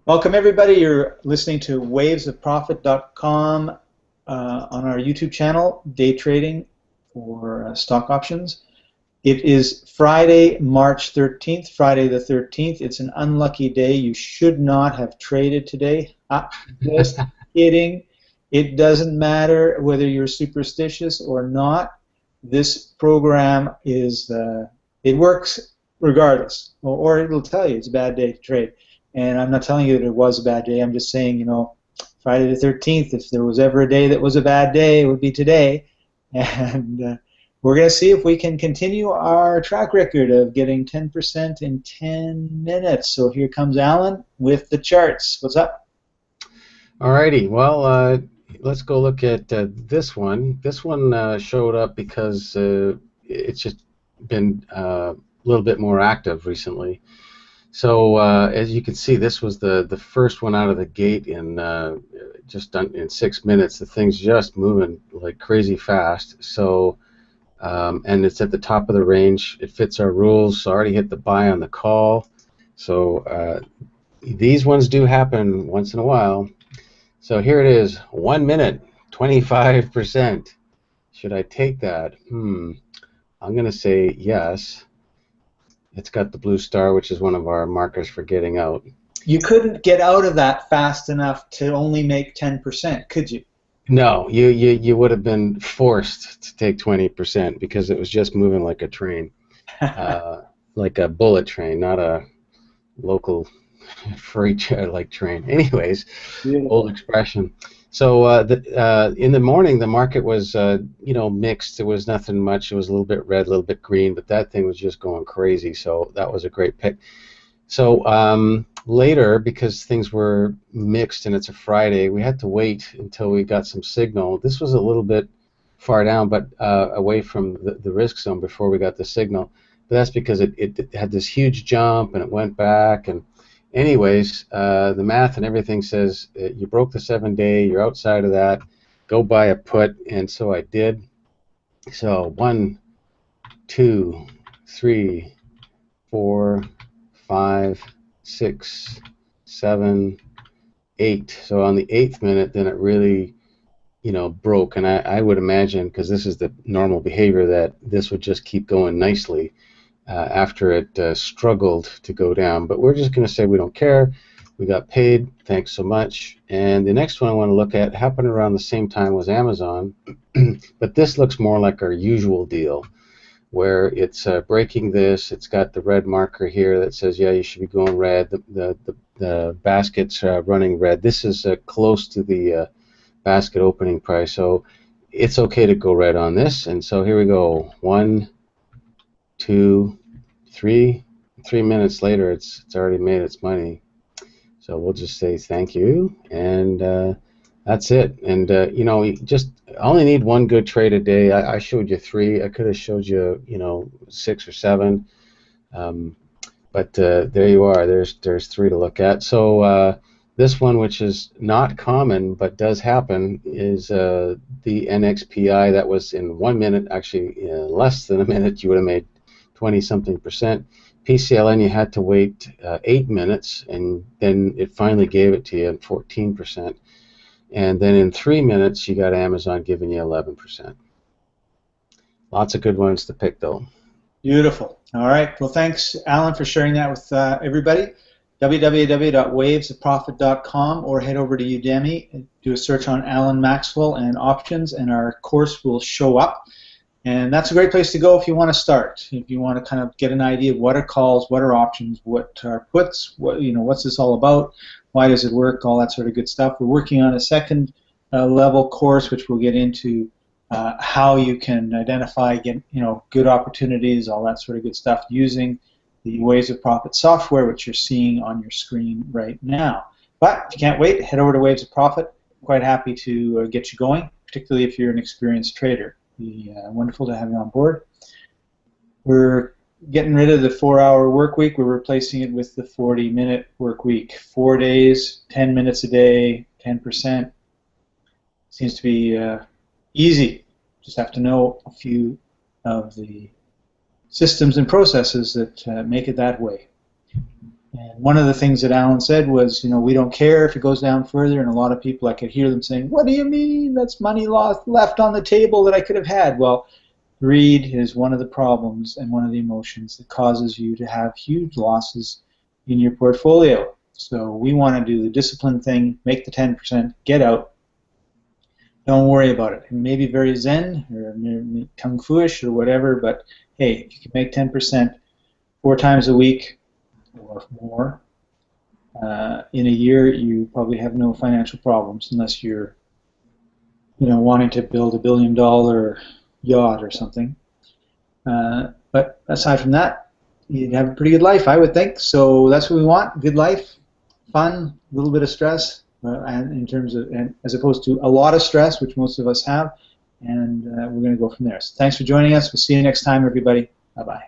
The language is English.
Welcome, everybody. You're listening to wavesofprofit.com on our YouTube channel, Day Trading for Stock Options. It is Friday, March 13th, Friday the 13th. It's an unlucky day. You should not have traded today. Just kidding. It doesn't matter whether you're superstitious or not. This program it works regardless, or it'll tell you it's a bad day to trade. And I'm not telling you that it was a bad day. I'm just saying, Friday the 13th, if there was ever a day that was a bad day, it would be today. And we're going to see if we can continue our track record of getting 10% in 10 minutes. So here comes Alan with the charts. What's up? Alrighty, well, let's go look at this one. This one showed up because it's just been a little bit more active recently. So as you can see, this was the first one out of the gate in just in 6 minutes. The thing's just moving like crazy fast. So and it's at the top of the range. It fits our rules. So I already hit the buy on the call. So these ones do happen once in a while. So here it is, 1 minute, 25%. Should I take that? I'm going to say yes. It's got the blue star, which is one of our markers for getting out. You couldn't get out of that fast enough to only make 10%, could you? No, you would have been forced to take 20% because it was just moving like a train, like a bullet train, not a local freight like train. Anyways, old expression. So in the morning, the market was mixed. There was nothing much. It was a little bit red, a little bit green, but that thing was just going crazy. So that was a great pick. So later, because things were mixed and it's a Friday, we had to wait until we got some signal. This was a little bit far down, but away from the risk zone before we got the signal. But that's because it had this huge jump and it went back. And anyways, the math and everything says you broke the 7-day, you're outside of that, go buy a put, and so I did. So 1, 2, 3, 4, 5, 6, 7, 8. So on the 8th minute, then it really, broke. And I would imagine, because this is the normal behavior, that this would just keep going nicely after it struggled to go down. But we're just going to say we don't care. We got paid. Thanks so much. And the next one I want to look at happened around the same time was Amazon. But this looks more like our usual deal, where it's breaking this. It's got the red marker here that says, yeah, you should be going red. The basket's running red. This is close to the basket opening price. So it's okay to go red on this. And so here we go. 1, 2, 3. 3 minutes later, it's already made its money. So we'll just say thank you, and that's it. And you just only need one good trade a day. I showed you 3. I could have showed you 6 or 7, but there you are. There's 3 to look at. So this one, which is not common but does happen, is the NXPI. That was in 1 minute. Actually, in less than a minute, you would have made 20-something%. PCLN, you had to wait 8 minutes, and then it finally gave it to you at 14%. And then in 3 minutes, you got Amazon giving you 11%. Lots of good ones to pick, though. Beautiful. All right. Well, thanks, Alan, for sharing that with everybody. www.wavesofprofit.com, or head over to Udemy, do a search on Alan Maxwell and options, and our course will show up. And that's a great place to go if you want to start. If you want to kind of get an idea of what are calls, what are options, what are puts, what's this all about, why does it work, all that sort of good stuff. We're working on a second level course, which we'll get into how you can identify, good opportunities, all that sort of good stuff, using the Waves of Profit software, which you're seeing on your screen right now. But if you can't wait, head over to Waves of Profit. Quite happy to get you going, particularly if you're an experienced trader. Be wonderful to have you on board. We're getting rid of the 4-hour work week. We're replacing it with the 40-minute work week. 4 days, 10 minutes a day, 10%. Seems to be easy. Just have to know a few of the systems and processes that make it that way. And one of the things that Alan said was, we don't care if it goes down further, and a lot of people, I could hear them saying, what do you mean? That's money lost, left on the table that I could have had. Well, greed is one of the problems and one of the emotions that causes you to have huge losses in your portfolio. So we want to do the discipline thing, make the 10%, get out. Don't worry about it. It may be very zen or kung fu-ish or whatever, but hey, if you can make 10% 4 times a week or more in a year, you probably have no financial problems unless you're, wanting to build $1 billion yacht or something. But aside from that, you'd have a pretty good life, I would think. So that's what we want: good life, fun, a little bit of stress. And in terms of, and as opposed to a lot of stress, which most of us have, and we're going to go from there. So thanks for joining us. We'll see you next time, everybody. Bye-bye.